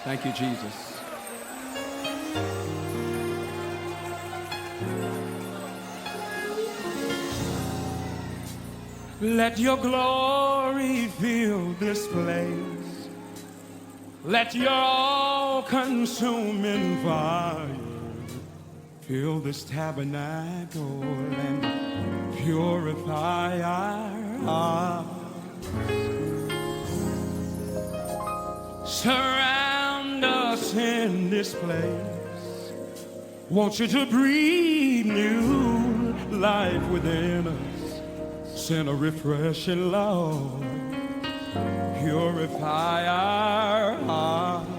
Thank you, Jesus. Let your glory fill this place. Let your all-consuming fire fill this tabernacle and purify our hearts. Surround us in this place. Want you to breathe new life within us. Send a refreshing love. Purify our hearts.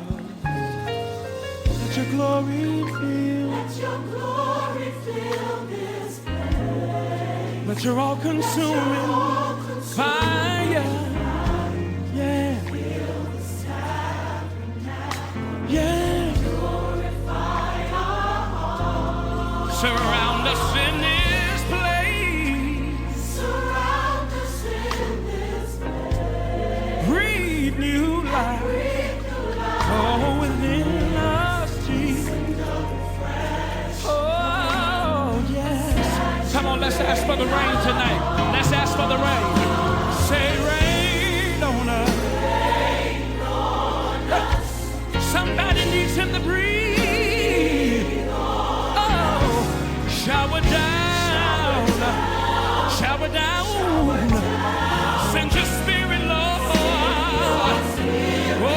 Let your glory fill. Let your glory fill this place. Let your all-consuming fire. Yeah. Fill this tabernacle. Yeah. Glorify our hearts. Surround us in this place. Surround us in this place. Breathe new life. Breathe new life. Oh, within us, Jesus. Oh, yes. Come on, let's ask for the rain tonight. Let's ask for the rain. Say rain on us. Rain on us. Somebody needs him to breathe. Oh, shower down. Shower down. Send your spirit, Lord. Oh,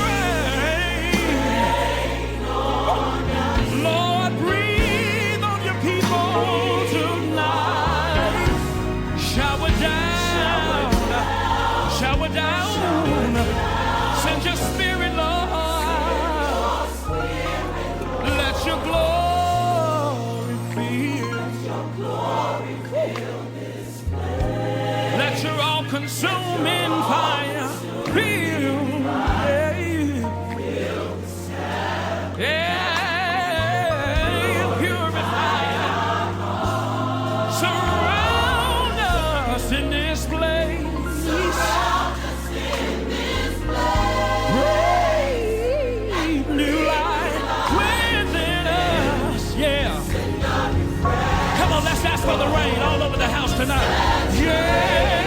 rain. Lord, breathe on your people tonight. Shower down. Shower down. Send your spirit, Lord. Let your glory fill. Let your all-consuming fire fill. Yeah, purify. Surround us in this place. Breathe new life within us. Yeah. Come on, let's ask for the rain all over the house tonight. Yeah.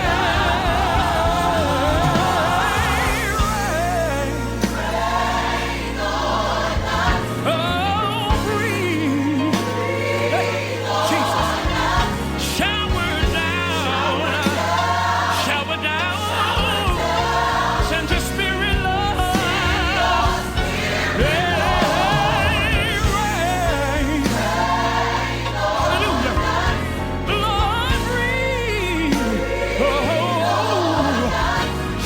Oh, breathe. Jesus. Shower down. Shower down. Send your spirit, Lord. Yeah. Rain. Hallelujah. Lord, breathe. Oh,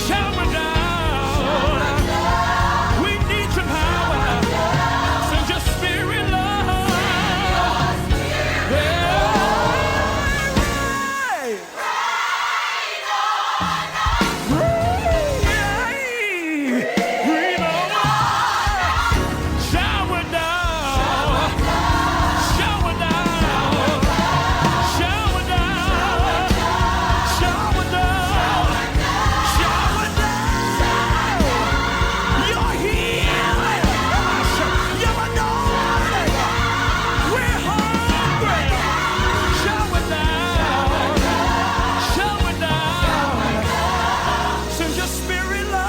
shower down. We need your power. Send your spirit, Lord. Yeah. Breathe. Breathe on us. Shower down. Shower down. Shower down. Shower down. Shower down. You're healing. You're anointed. We're hungry. Shower down. Shower down. Send your spirit, Lord.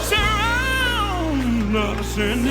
Surround us in